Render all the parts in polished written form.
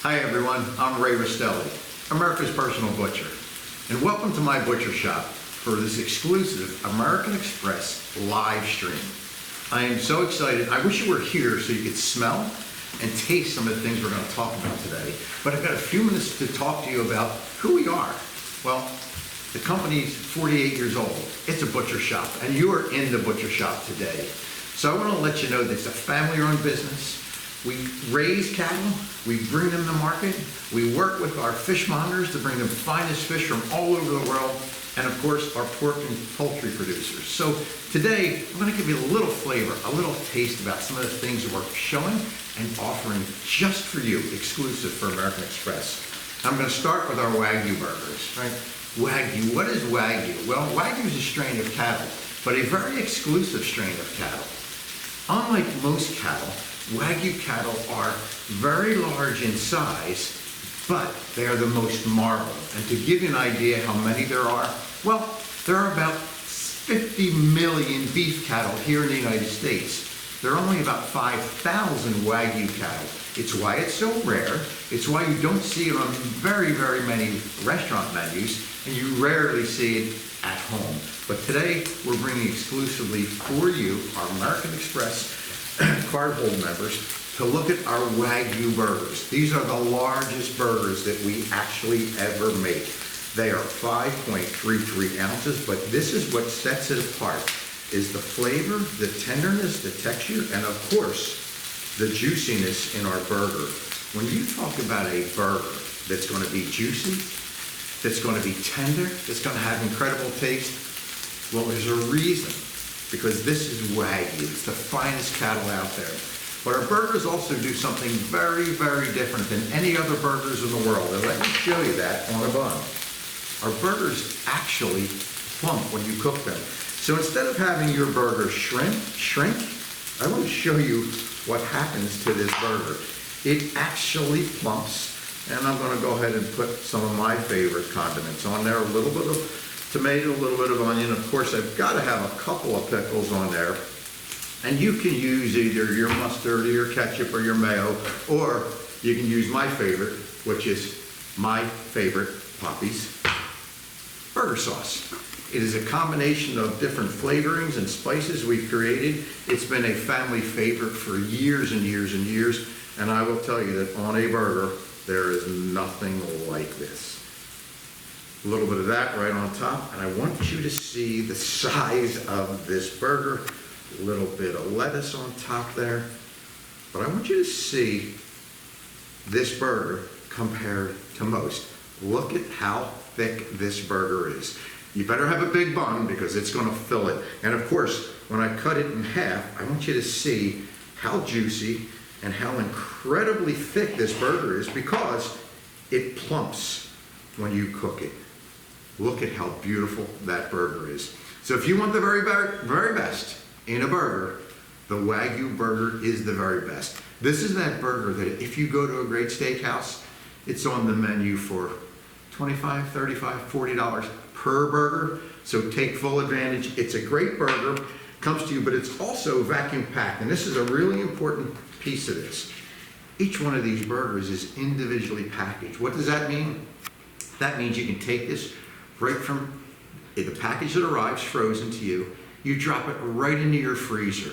Hi everyone, I'm Ray Rastelli, America's personal butcher, and welcome to my butcher shop for this exclusive American Express live stream. I am so excited. I wish you were here so you could smell and taste some of the things we're going to talk about today, but I've got a few minutes to talk to you about who we are. Well, the company's 48 years old. It's a butcher shop, and you are in the butcher shop today. So I want to let you know that it's a family-run business. We raise cattle, we bring them to market, we work with our fishmongers to bring the finest fish from all over the world, and of course our pork and poultry producers. So today I'm going to give you a little flavor, a little taste about some of the things that we're showing and offering just for you, exclusive for American Express. I'm going to start with our wagyu burgers, right? Wagyu, what is wagyu? Well, wagyu is a strain of cattle, but a very exclusive strain of cattle. Unlike most cattle, wagyu cattle are very large in size, but they are the most marbled. And to give you an idea how many there are, well, there are about 50 million beef cattle here in the United States. There are only about 5,000 wagyu cattle. It's why it's so rare. It's why you don't see it on very, very many restaurant menus, and you rarely see it at home. But today, we're bringing exclusively for you, our American Express cardhold members, to look at our wagyu burgers. These are the largest burgers that we actually ever make. They are 5.33 ounces, but this is what sets it apart, is the flavor, the tenderness, the texture, and of course, the juiciness in our burger. When you talk about a burger that's going to be juicy, that's going to be tender, that's going to have incredible taste, well, there's a reason, because this is wagyu. It's the finest cattle out there. But our burgers also do something very, very different than any other burgers in the world. And let me show you that on a bun. Our burgers actually plump when you cook them. So instead of having your burger shrink, I want to show you what happens to this burger. It actually plumps. And I'm going to go ahead and put some of my favorite condiments on there. A little bit of tomato, a little bit of onion. Of course, I've got to have a couple of pickles on there. And you can use either your mustard or your ketchup or your mayo, or you can use my favorite, which is my favorite, Poppy's burger sauce. It is a combination of different flavorings and spices we've created. It's been a family favorite for years and years and years. And I will tell you that on a burger, there is nothing like this. A little bit of that right on top, and I want you to see the size of this burger. A little bit of lettuce on top there. But I want you to see this burger compared to most. Look at how thick this burger is. You better have a big bun because it's going to fill it. And of course, when I cut it in half, I want you to see how juicy and how incredibly thick this burger is because it plumps when you cook it. Look at how beautiful that burger is. So if you want the very, very best in a burger, the Wagyu burger is the very best. This is that burger that if you go to a great steakhouse, it's on the menu for $25, $35, $40 per burger. So take full advantage. It's a great burger, comes to you, but it's also vacuum packed. And this is a really important piece of this. Each one of these burgers is individually packaged. What does that mean? That means you can take this right from the package that arrives frozen to you, you drop it right into your freezer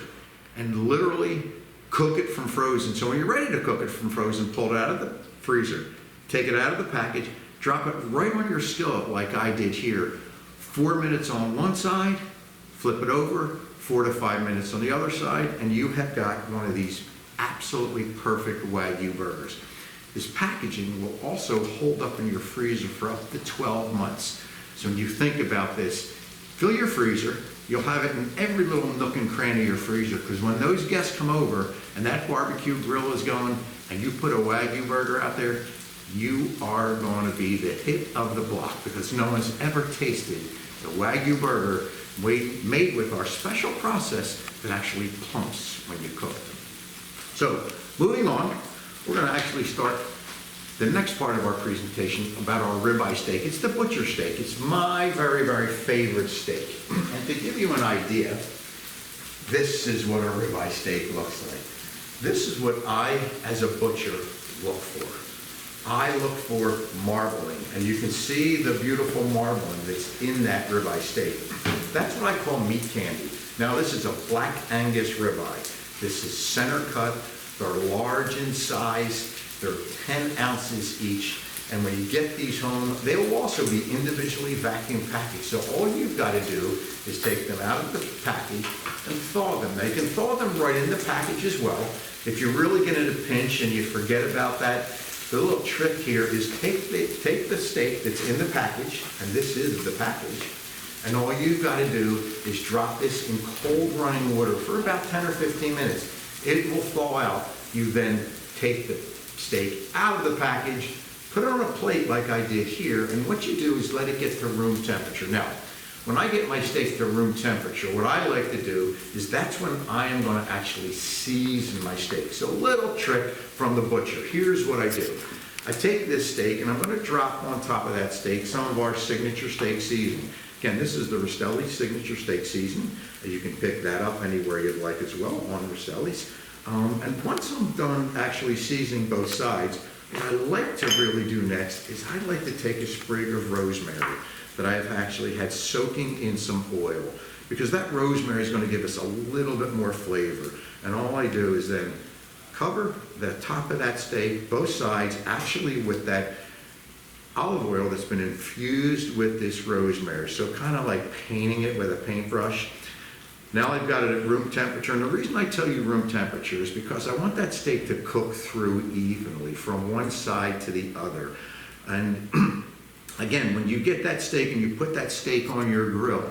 and literally cook it from frozen. So when you're ready to cook it from frozen, pull it out of the freezer, take it out of the package, drop it right on your skillet like I did here. 4 minutes on one side, flip it over, 4 to 5 minutes on the other side, and you have got one of these absolutely perfect Wagyu burgers. This packaging will also hold up in your freezer for up to 12 months. So when you think about this, fill your freezer. You'll have it in every little nook and cranny of your freezer, because when those guests come over and that barbecue grill is going and you put a Wagyu burger out there, you are going to be the hit of the block, because no one's ever tasted the Wagyu burger made with our special process that actually plumps when you cook them. So moving on, we're going to actually start the next part of our presentation about our ribeye steak. It's the butcher steak. It's my very, very favorite steak. And to give you an idea, this is what a ribeye steak looks like. This is what I, as a butcher, look for. I look for marbling, and you can see the beautiful marbling that's in that ribeye steak. That's what I call meat candy. Now this is a black Angus ribeye. This is center cut. They're large in size. They're 10 ounces each. And when you get these home, they will also be individually vacuum packaged. So all you've got to do is take them out of the package and thaw them. Now you can thaw them right in the package as well. If you're really getting a pinch and you forget about that, the little trick here is take the steak that's in the package, and this is the package, and all you've got to do is drop this in cold running water for about 10 or 15 minutes. It will thaw out. You then take the steak out of the package, put it on a plate like I did here, and what you do is let it get to room temperature. Now, when I get my steak to room temperature, what I like to do is that's when I am going to actually season my steak. So a little trick from the butcher. Here's what I do. I take this steak and I'm going to drop on top of that steak some of our signature steak seasoning. Again, this is the Rastelli signature steak seasoning. You can pick that up anywhere you'd like as well on Rastelli's. And once I'm done actually seasoning both sides, what I like to really do next is I like to take a sprig of rosemary that I have actually had soaking in some oil, because that rosemary is going to give us a little bit more flavor. And all I do is then cover the top of that steak, both sides, actually with that olive oil that's been infused with this rosemary. So kind of like painting it with a paintbrush. Now I've got it at room temperature, and the reason I tell you room temperature is because I want that steak to cook through evenly from one side to the other. And again, when you get that steak and you put that steak on your grill,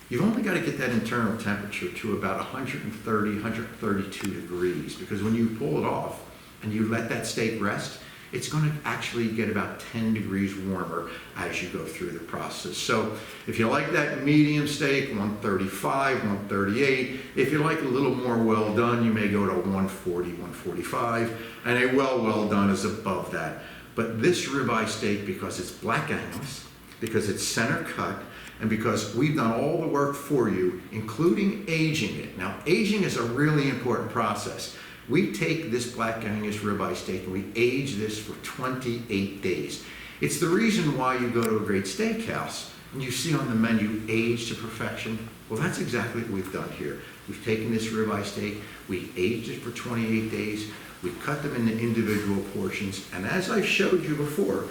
you've only got to get that internal temperature to about 130, 132 degrees, because when you pull it off and you let that steak rest, it's going to actually get about 10 degrees warmer as you go through the process. So if you like that medium steak, 135, 138. If you like a little more well done, you may go to 140, 145, and a well done is above that. But this ribeye steak, because it's black Angus, because it's center cut, and because we've done all the work for you, including aging it. Now, aging is a really important process. We take this black Angus ribeye steak and we age this for 28 days. It's the reason why you go to a great steakhouse and you see on the menu, age to perfection. Well, that's exactly what we've done here. We've taken this ribeye steak, we aged it for 28 days, we cut them into individual portions, and as I showed you before,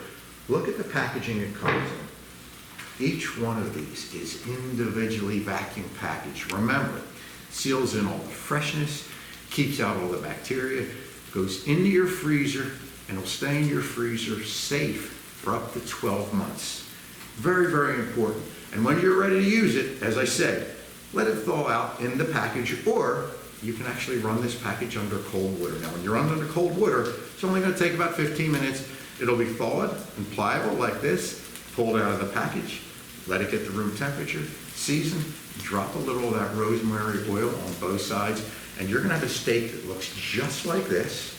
look at the packaging it comes in. Each one of these is individually vacuum packaged. Remember, seals in all the freshness, keeps out all the bacteria, goes into your freezer, and will stay in your freezer safe for up to 12 months. Very important. And when you're ready to use it, as I said, let it thaw out in the package, or you can actually run this package under cold water. Now, when you're under cold water, it's only going to take about 15 minutes. It'll be thawed and pliable like this, pulled out of the package, let it get to room temperature, season, drop a little of that rosemary oil on both sides, and you're going to have a steak that looks just like this.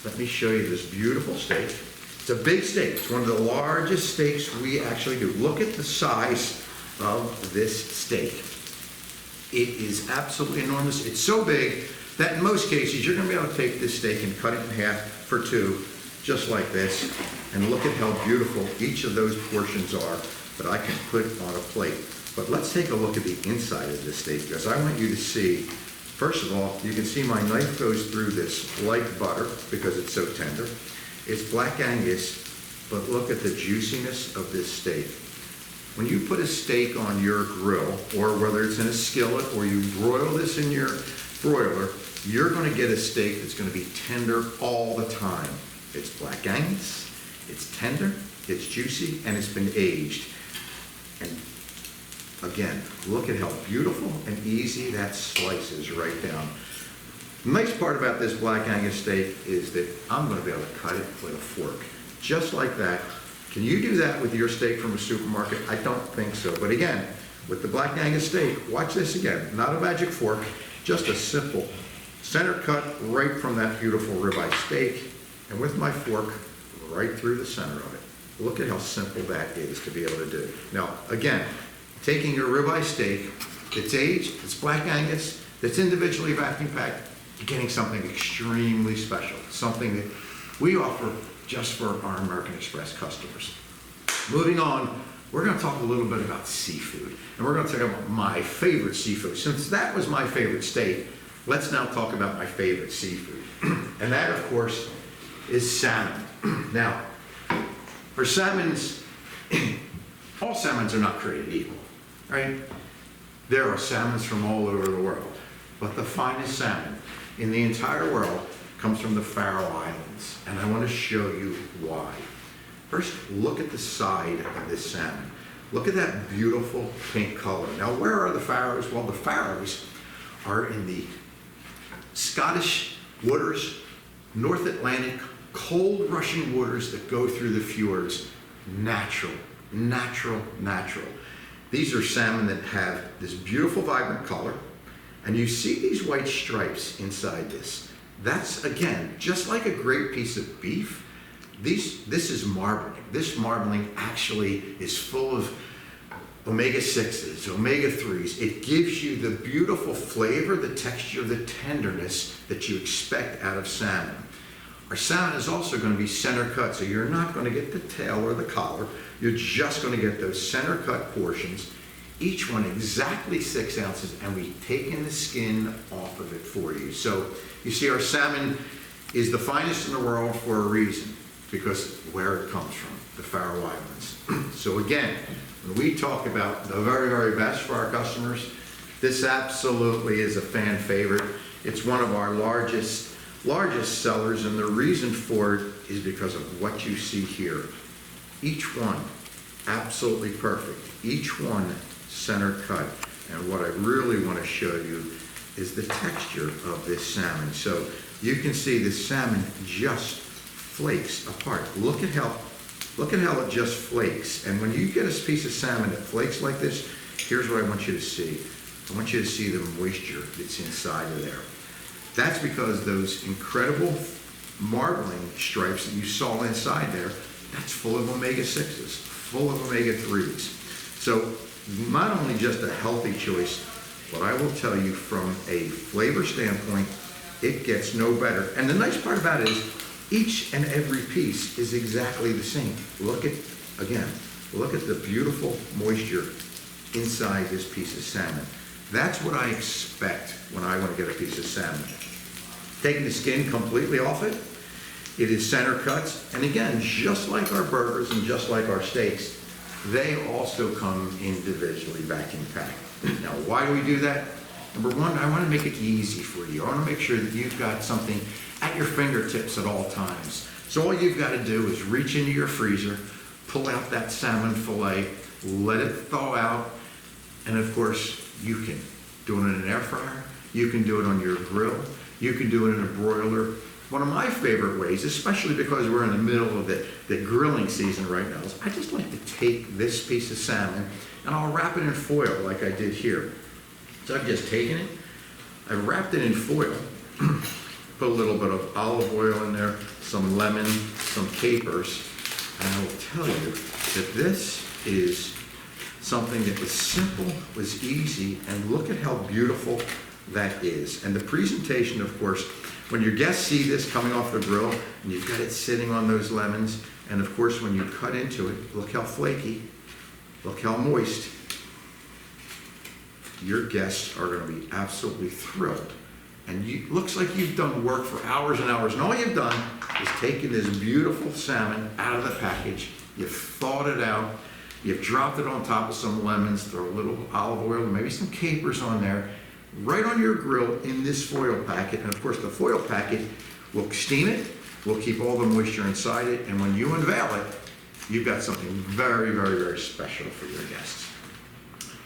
Let me show you this beautiful steak. It's a big steak. It's one of the largest steaks we actually do. Look at the size of this steak. It is absolutely enormous. It's so big that in most cases you're going to be able to take this steak and cut it in half for two, just like this. And look at how beautiful each of those portions are that I can put on a plate. But let's take a look at the inside of this steak, because I want you to see, first of all, you can see my knife goes through this like butter because it's so tender. It's black Angus, but look at the juiciness of this steak. When you put a steak on your grill, or whether it's in a skillet or you broil this in your broiler, you're going to get a steak that's going to be tender all the time. It's black Angus, it's tender, it's juicy, and it's been aged. And again, look at how beautiful and easy that slices right down. The nice part about this black Angus steak is that I'm going to be able to cut it with a fork, just like that. Can you do that with your steak from a supermarket? I don't think so. But again, with the black Angus steak, watch this again. Not a magic fork, just a simple center cut right from that beautiful ribeye steak, and with my fork right through the center of it. Look at how simple that is to be able to do. Now, again, taking your ribeye steak that's aged, it's black Angus, that's individually vacuum packed, you're getting something extremely special, something that we offer just for our American Express customers. Moving on, we're going to talk a little bit about seafood, and we're going to talk about my favorite seafood. Since that was my favorite steak, let's now talk about my favorite seafood. And that, of course, is salmon. Now, for salmons, all salmons are not created equal, right? There are salmons from all over the world, but the finest salmon in the entire world comes from the Faroe Islands, and I want to show you why. First, look at the side of this salmon. Look at that beautiful pink color. Now, where are the Faroes? Well, the Faroes are in the Scottish waters, North Atlantic, cold rushing waters that go through the fjords. Natural, natural, natural. These are salmon that have this beautiful, vibrant color, and you see these white stripes inside this. That's, again, just like a great piece of beef. This is marbling. This marbling actually is full of omega-6s, omega-3s. It gives you the beautiful flavor, the texture, the tenderness that you expect out of salmon. Our salmon is also going to be center cut, so you're not going to get the tail or the collar. You're just going to get those center cut portions, each one exactly 6 ounces, and we've taken the skin off of it for you. So you see, our salmon is the finest in the world for a reason, because where it comes from, the Faroe Islands. So again, when we talk about the very, very best for our customers, this absolutely is a fan favorite. It's one of our largest sellers, and the reason for it is because of what you see here. Each one absolutely perfect. Each one center cut. And what I really want to show you is the texture of this salmon. So you can see the salmon just flakes apart. Look at how it just flakes. And when you get a piece of salmon that flakes like this, here's what I want you to see. I want you to see the moisture that's inside of there. That's because those incredible marbling stripes that you saw inside there, that's full of omega-6s, full of omega-3s. So not only just a healthy choice, but I will tell you from a flavor standpoint, it gets no better. And the nice part about it is each and every piece is exactly the same. Look at the beautiful moisture inside this piece of salmon. That's what I expect when I want to get a piece of salmon. Taking the skin completely off it, it is center cuts, and again, just like our burgers and just like our steaks, they also come individually vacuum packed. Now, why do we do that? Number one, I want to make it easy for you. I want to make sure that you've got something at your fingertips at all times. So all you've got to do is reach into your freezer, pull out that salmon fillet, let it thaw out, and of course, you can do it in an air fryer, you can do it on your grill, you can do it in a broiler. One of my favorite ways, especially because we're in the middle of the grilling season right now, is I just like to take this piece of salmon and I'll wrap it in foil like I did here. So I've just taken it, I've wrapped it in foil, put a little bit of olive oil in there, some lemon, some capers, and I will tell you that this is something that was simple, was easy, and look at how beautiful that is. And the presentation, of course, when your guests see this coming off the grill, and you've got it sitting on those lemons, and of course when you cut into it, look how flaky, look how moist. Your guests are going to be absolutely thrilled. And looks like you've done work for hours and hours, and all you've done is taken this beautiful salmon out of the package, you've thawed it out, you've dropped it on top of some lemons, throw a little olive oil, maybe some capers on there, right on your grill in this foil packet. And of course the foil packet will steam it, will keep all the moisture inside it, and when you unveil it, you've got something very, very, very special for your guests.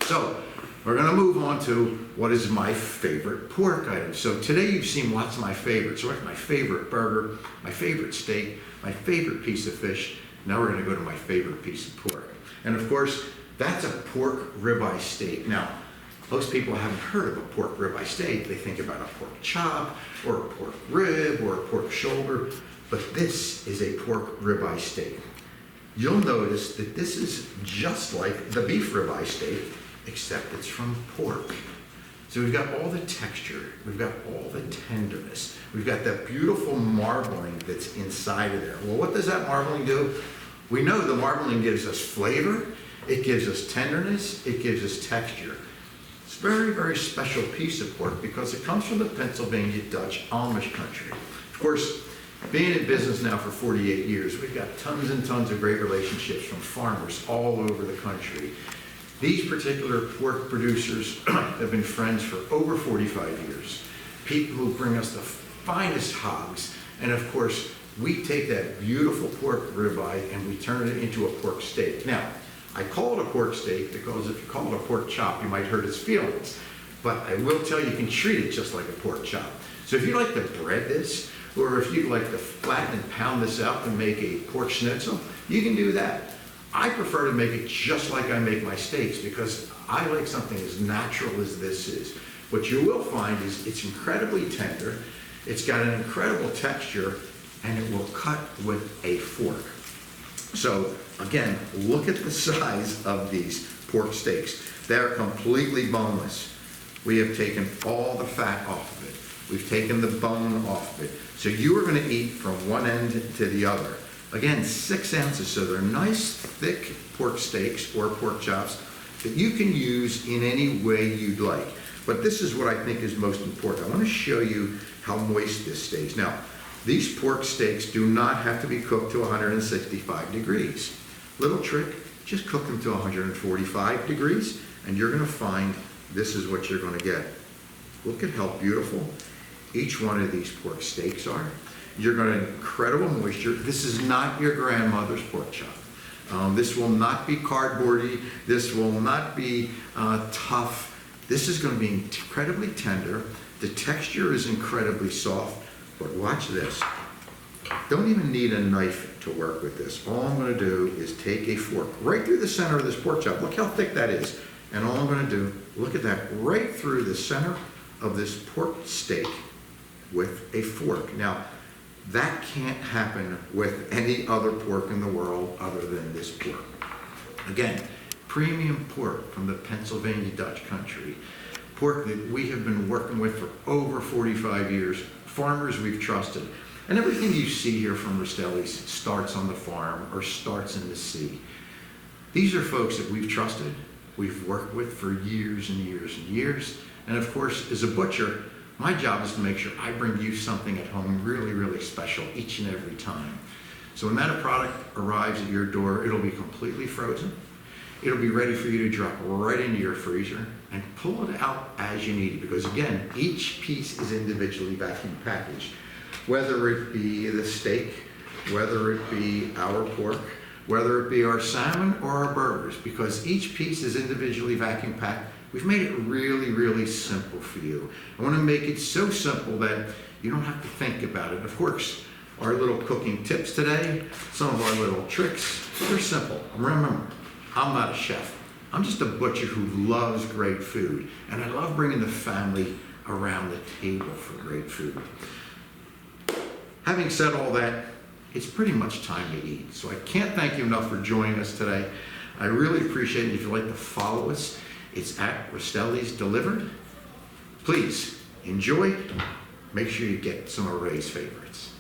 So we're going to move on to what is my favorite pork item. So today you've seen lots of my favorites. So like my favorite burger, my favorite steak, my favorite piece of fish. Now we're going to go to my favorite piece of pork. And of course, that's a pork ribeye steak. Now, most people haven't heard of a pork ribeye steak. They think about a pork chop or a pork rib or a pork shoulder, but this is a pork ribeye steak. You'll notice that this is just like the beef ribeye steak, except it's from pork. So we've got all the texture, we've got all the tenderness, we've got that beautiful marbling that's inside of there. Well, what does that marbling do? We know the marbling gives us flavor, it gives us tenderness, it gives us texture. It's a very, very special piece of pork because it comes from the Pennsylvania Dutch Amish country. Of course, being in business now for 48 years, we've got tons and tons of great relationships from farmers all over the country. These particular pork producers have been friends for over 45 years. People who bring us the finest hogs, and of course, we take that beautiful pork ribeye and we turn it into a pork steak. Now, I call it a pork steak because if you call it a pork chop, you might hurt its feelings. But I will tell you, you can treat it just like a pork chop. So if you like to bread this, or if you'd like to flatten and pound this out and make a pork schnitzel, you can do that. I prefer to make it just like I make my steaks because I like something as natural as this is. What you will find is it's incredibly tender, it's got an incredible texture, and it will cut with a fork. So again, look at the size of these pork steaks. They're completely boneless. We have taken all the fat off of it. We've taken the bone off of it. So you are going to eat from one end to the other. Again, 6 ounces, so they're nice, thick pork steaks or pork chops that you can use in any way you'd like. But this is what I think is most important. I want to show you how moist this stays. Now, these pork steaks do not have to be cooked to 165 degrees. Little trick, just cook them to 145 degrees, and you're going to find this is what you're going to get. Look at how beautiful each one of these pork steaks are. You're going to incredible moisture. This is not your grandmother's pork chop. This will not be cardboardy. This will not be tough. This is going to be incredibly tender. The texture is incredibly soft. But watch this. Don't even need a knife to work with this. All I'm going to do is take a fork right through the center of this pork chop. Look how thick that is. And all I'm going to do, look at that, right through the center of this pork steak with a fork. Now, that can't happen with any other pork in the world other than this pork. Again, premium pork from the Pennsylvania Dutch country. Pork that we have been working with for over 45 years. Farmers we've trusted. And everything you see here from Rastelli's starts on the farm or starts in the sea. These are folks that we've trusted, we've worked with for years and years and years. And of course, as a butcher, my job is to make sure I bring you something at home really, really special each and every time. So when that product arrives at your door, it'll be completely frozen. It'll be ready for you to drop right into your freezer and pull it out as you need it. Because again, each piece is individually vacuum packaged. Whether it be the steak, whether it be our pork, whether it be our salmon or our burgers, because each piece is individually vacuum packed, we've made it really, really simple for you. I want to make it so simple that you don't have to think about it. Of course, our little cooking tips today, some of our little tricks, they're simple. Remember, I'm not a chef. I'm just a butcher who loves great food, and I love bringing the family around the table for great food. Having said all that, it's pretty much time to eat. So I can't thank you enough for joining us today. I really appreciate it. If you'd like to follow us, it's at Rastelli's Delivered. Please enjoy. Make sure you get some of Ray's favorites.